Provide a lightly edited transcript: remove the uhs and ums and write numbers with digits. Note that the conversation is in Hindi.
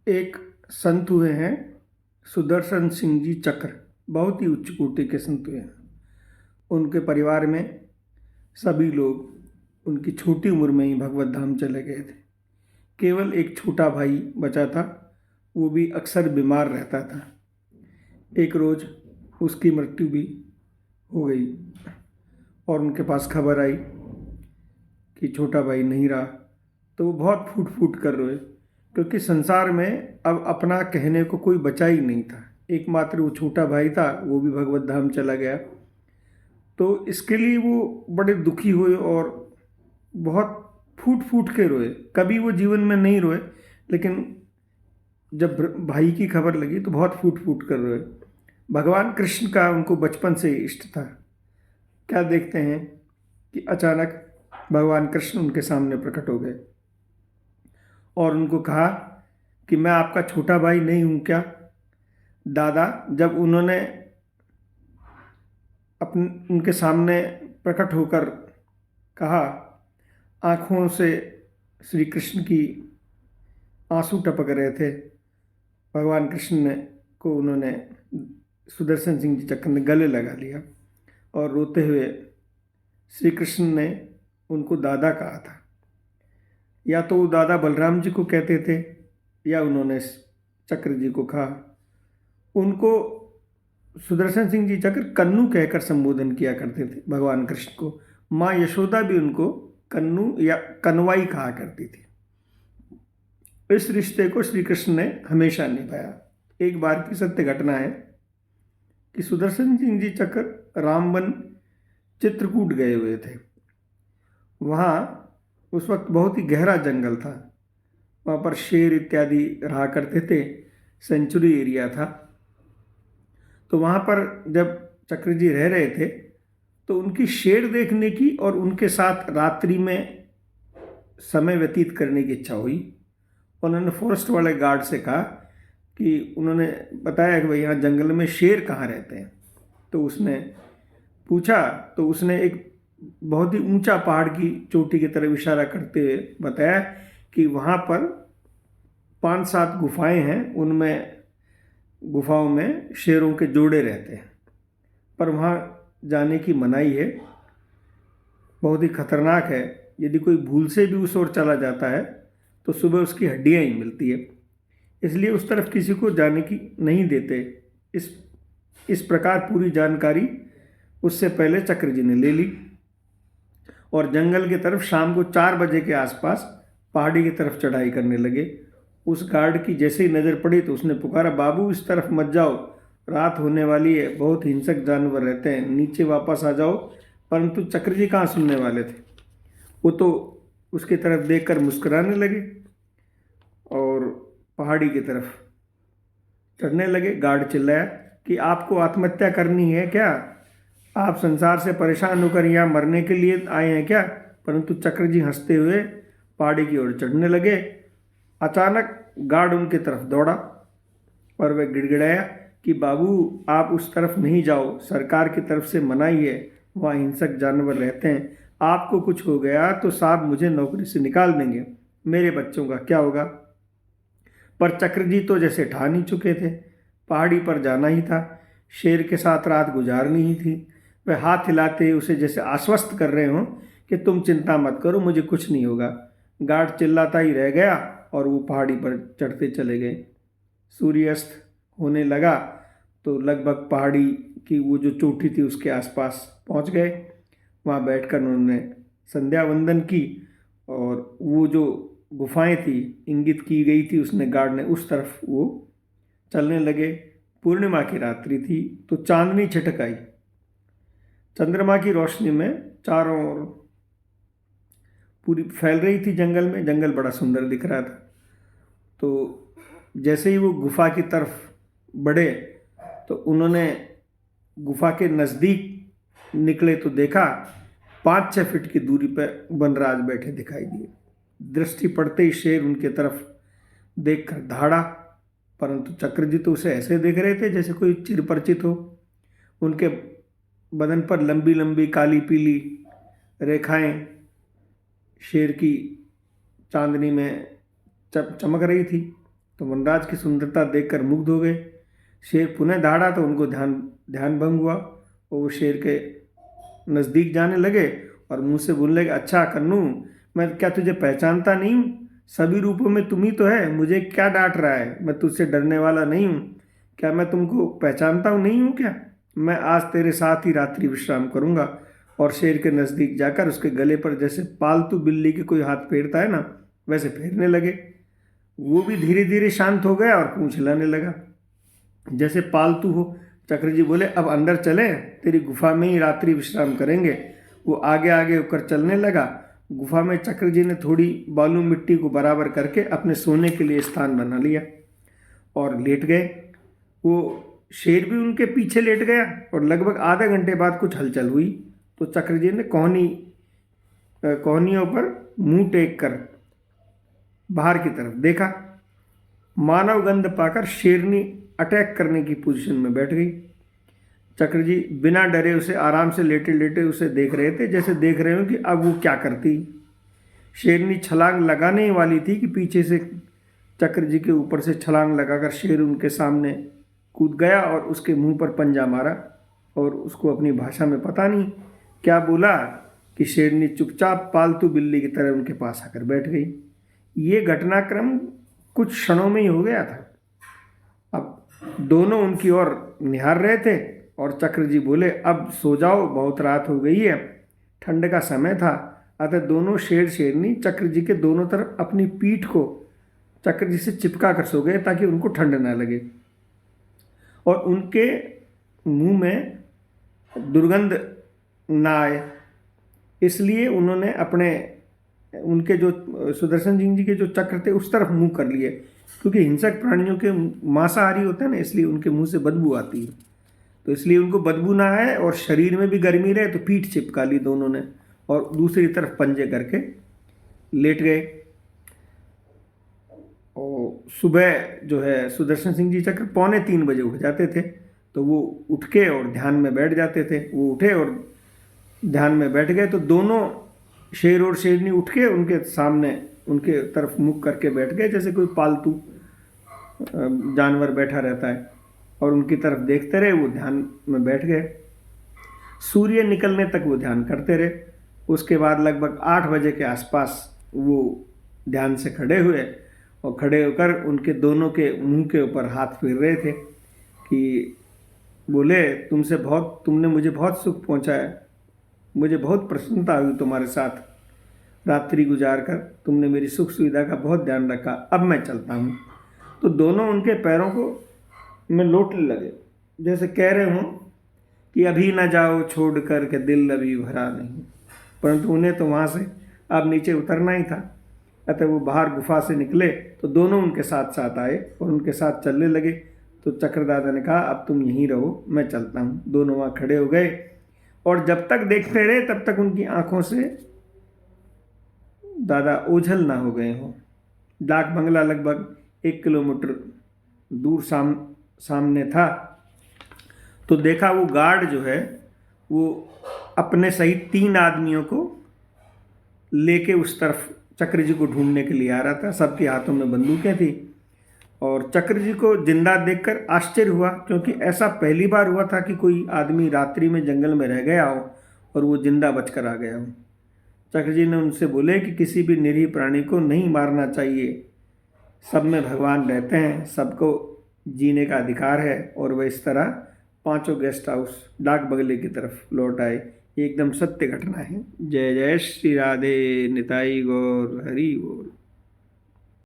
एक संत हुए हैं सुदर्शन सिंह जी चक्र। बहुत ही उच्च कोटि के संत हुए हैं। उनके परिवार में सभी लोग उनकी छोटी उम्र में ही भगवत धाम चले गए थे। केवल एक छोटा भाई बचा था, वो भी अक्सर बीमार रहता था। एक रोज़ उसकी मृत्यु भी हो गई और उनके पास खबर आई कि छोटा भाई नहीं रहा, तो वो बहुत फूट फूट कर रोए, क्योंकि संसार में अब अपना कहने को कोई बचा ही नहीं था। एकमात्र वो छोटा भाई था, वो भी भगवत धाम चला गया। तो इसके लिए वो बड़े दुखी हुए और बहुत फूट फूट के रोए। कभी वो जीवन में नहीं रोए, लेकिन जब भाई की खबर लगी तो बहुत फूट फूट कर रोए। भगवान कृष्ण का उनको बचपन से इष्ट था। क्या देखते हैं कि अचानक भगवान कृष्ण उनके सामने प्रकट हो गए और उनको कहा कि मैं आपका छोटा भाई नहीं हूँ क्या? दादा जब उन्होंने उनके सामने प्रकट होकर कहा, आँखों से श्री कृष्ण की आंसू टपक रहे थे। भगवान कृष्ण ने को उन्होंने सुदर्शन सिंह जी चक्र ने गले लगा लिया और रोते हुए श्री कृष्ण ने उनको दादा कहा था। या तो वो दादा बलराम जी को कहते थे या उन्होंने चक्र जी को कहा। उनको सुदर्शन सिंह जी चक्र कन्नू कहकर संबोधन किया करते थे भगवान कृष्ण को। माँ यशोदा भी उनको कन्नू या कनवाई कहा करती थी। इस रिश्ते को श्री कृष्ण ने हमेशा निभाया। एक बार की सत्य घटना है कि सुदर्शन सिंह जी चक्र रामवन चित्रकूट गए हुए थे। वहाँ उस वक्त बहुत ही गहरा जंगल था। वहाँ पर शेर इत्यादि रहा करते थे, सेंचुरी एरिया था। तो वहाँ पर जब चक्र जी रह रहे थे तो उनकी शेर देखने की और उनके साथ रात्रि में समय व्यतीत करने की इच्छा हुई। उन्होंने फॉरेस्ट वाले गार्ड से कहा कि उन्होंने बताया कि भाई यहाँ जंगल में शेर कहाँ रहते हैं। तो उसने पूछा, तो उसने एक बहुत ही ऊंचा पहाड़ की चोटी की तरफ इशारा करते हुए बताया कि वहाँ पर 5-7 गुफाएं हैं, उनमें गुफाओं में शेरों के जोड़े रहते हैं, पर वहाँ जाने की मनाही है, बहुत ही खतरनाक है। यदि कोई भूल से भी उस ओर चला जाता है तो सुबह उसकी हड्डियाँ ही मिलती है, इसलिए उस तरफ किसी को जाने की नहीं देते। इस प्रकार पूरी जानकारी उससे पहले चक्र जी ने ले ली और जंगल की तरफ शाम को 4 बजे के आसपास पहाड़ी की तरफ चढ़ाई करने लगे। उस गार्ड की जैसे ही नज़र पड़ी तो उसने पुकारा, बाबू इस तरफ मत जाओ, रात होने वाली है, बहुत हिंसक जानवर रहते हैं, नीचे वापस आ जाओ। परंतु चक्र जी कहाँ सुनने वाले थे। वो तो उसकी तरफ देखकर मुस्कुराने लगे और पहाड़ी की तरफ चढ़ने लगे। गार्ड चिल्लाया कि आपको आत्महत्या करनी है क्या? आप संसार से परेशान होकर यहाँ मरने के लिए आए हैं क्या? परंतु चक्र जी हंसते हुए पहाड़ी की ओर चढ़ने लगे। अचानक गार्ड उनकी तरफ दौड़ा और वह गिड़गिड़ाया कि बाबू आप उस तरफ नहीं जाओ, सरकार की तरफ से मनाही है, वहाँ हिंसक जानवर रहते हैं, आपको कुछ हो गया तो साहब मुझे नौकरी से निकाल देंगे, मेरे बच्चों का क्या होगा? पर चक्र जी तो जैसे ठान ही चुके थे, पहाड़ी पर जाना ही था, शेर के साथ रात गुजारनी ही थी। वह हाथ हिलाते उसे जैसे आश्वस्त कर रहे हों कि तुम चिंता मत करो, मुझे कुछ नहीं होगा। गार्ड चिल्लाता ही रह गया और वो पहाड़ी पर चढ़ते चले गए। सूर्यास्त होने लगा तो लगभग पहाड़ी की वो जो चोटी थी उसके आसपास पहुंच गए। वहाँ बैठकर उन्होंने संध्या वंदन की और वो जो गुफाएं थी इंगित की गई थी उसने गार्ड ने, उस तरफ वो चलने लगे। पूर्णिमा की रात्रि थी तो चांदनी छिटक आई। चंद्रमा की रोशनी में चारों ओर पूरी फैल रही थी जंगल में। जंगल बड़ा सुंदर दिख रहा था। तो जैसे ही वो गुफा की तरफ बढ़े तो उन्होंने गुफा के नज़दीक निकले तो देखा 5-6 फीट की दूरी पर वनराज बैठे दिखाई दिए। दृष्टि पड़ते ही शेर उनके तरफ देखकर दहाड़ा, परंतु चक्र जी तो उसे ऐसे देख रहे थे जैसे कोई चिरपरिचित हो। उनके बदन पर लंबी लंबी काली पीली रेखाएं शेर की चांदनी में चमक रही थी तो वनराज की सुंदरता देखकर मुग्ध हो गए। शेर पुनः दहाड़ा तो उनको ध्यान भंग हुआ और वो शेर के नज़दीक जाने लगे और मुंह से बोलने लगे, अच्छा कन्नू, मैं क्या तुझे पहचानता नहीं हूँ? सभी रूपों में तुम ही तो है, मुझे क्या डांट रहा है? मैं तुझसे डरने वाला नहीं हूँ। क्या मैं तुमको पहचानता हूँ नहीं हूँ क्या? मैं आज तेरे साथ ही रात्रि विश्राम करूँगा। और शेर के नज़दीक जाकर उसके गले पर जैसे पालतू बिल्ली के कोई हाथ फेरता है ना, वैसे फेरने लगे। वो भी धीरे धीरे शांत हो गया और पूंछ हिलाने लगा जैसे पालतू हो। चक्र जी बोले, अब अंदर चले, तेरी गुफा में ही रात्रि विश्राम करेंगे। वो आगे आगे होकर चलने लगा। गुफा में चक्र जी ने थोड़ी बालू मिट्टी को बराबर करके अपने सोने के लिए स्थान बना लिया और लेट गए। वो शेर भी उनके पीछे लेट गया और लगभग आधे घंटे बाद कुछ हलचल हुई तो चक्र जी ने कोहनियों पर मुंह टेक कर बाहर की तरफ देखा। मानव गंध पाकर शेरनी अटैक करने की पोजीशन में बैठ गई। चक्र जी बिना डरे उसे आराम से लेटे लेटे उसे देख रहे थे, जैसे देख रहे हो कि अब वो क्या करती। शेरनी छलांग लगाने ही वाली थी कि पीछे से चक्र जी के ऊपर से छलांग लगाकर शेर उनके सामने कूद गया और उसके मुंह पर पंजा मारा और उसको अपनी भाषा में पता नहीं क्या बोला कि शेरनी चुपचाप पालतू बिल्ली की तरह उनके पास आकर बैठ गई। ये घटनाक्रम कुछ क्षणों में ही हो गया था। अब दोनों उनकी ओर निहार रहे थे और चक्र जी बोले, अब सो जाओ, बहुत रात हो गई है। ठंड का समय था, अतः दोनों शेर शेरनी चक्र जी के दोनों तरफ अपनी पीठ को चक्र जी से चिपका कर सो गए ताकि उनको ठंड ना लगे और उनके मुंह में दुर्गंध ना आए। इसलिए उन्होंने उनके जो सुदर्शन सिंह जी के जो चक्र थे उस तरफ मुंह कर लिए, क्योंकि हिंसक प्राणियों के मांसाहारी होते हैं ना, इसलिए उनके मुंह से बदबू आती है। तो इसलिए उनको बदबू ना आए और शरीर में भी गर्मी रहे, तो पीठ चिपका ली दोनों ने और दूसरी तरफ पंजे करके लेट गए। और सुबह जो है सुदर्शन सिंह जी चक्र 2:45 बजे उठ जाते थे, तो वो उठ के और ध्यान में बैठ जाते थे। वो उठे और ध्यान में बैठ गए तो दोनों शेर और शेरनी उठ के उनके सामने उनके तरफ मुख करके बैठ गए, जैसे कोई पालतू जानवर बैठा रहता है, और उनकी तरफ देखते रहे। वो ध्यान में बैठ गए। सूर्य निकलने तक वो ध्यान करते रहे। उसके बाद लगभग 8 बजे के आसपास वो ध्यान से खड़े हुए और खड़े होकर उनके दोनों के मुंह के ऊपर हाथ फेर रहे थे कि बोले, तुमने मुझे बहुत सुख पहुंचाया, मुझे बहुत प्रसन्नता हुई तुम्हारे साथ रात्रि गुजार कर, तुमने मेरी सुख सुविधा का बहुत ध्यान रखा, अब मैं चलता हूँ। तो दोनों उनके पैरों को में लौटने लगे, जैसे कह रहे हों कि अभी ना जाओ छोड़ कर के दिल अभी भरा नहीं, परंतु उन्हें तो वहाँ से अब नीचे उतरना ही था। अतः वो बाहर गुफा से निकले तो दोनों उनके साथ साथ आए और उनके साथ चलने लगे। तो चक्रदादा ने कहा, अब तुम यहीं रहो, मैं चलता हूँ। दोनों वहाँ खड़े हो गए और जब तक देखते रहे तब तक उनकी आंखों से दादा ओझल ना हो गए हों। डाक बंगला लगभग 1 किलोमीटर दूर सामने था। तो देखा वो गार्ड जो है वो अपने सहित 3 आदमियों को लेके उस तरफ चक्र जी को ढूंढने के लिए आ रहा था। सबके हाथों में बंदूकें थी और चक्र जी को जिंदा देखकर आश्चर्य हुआ, क्योंकि ऐसा पहली बार हुआ था कि कोई आदमी रात्रि में जंगल में रह गया हो और वो जिंदा बचकर आ गया हो। चक्र जी ने उनसे बोले कि किसी भी निरीह प्राणी को नहीं मारना चाहिए, सब में भगवान रहते हैं, सबको जीने का अधिकार है। और वह इस तरह 5 गेस्ट हाउस डाक बंगले की तरफ लौट आए। एकदम सत्य घटना है। जय जय श्री राधे, निताई गौर हरि बोल।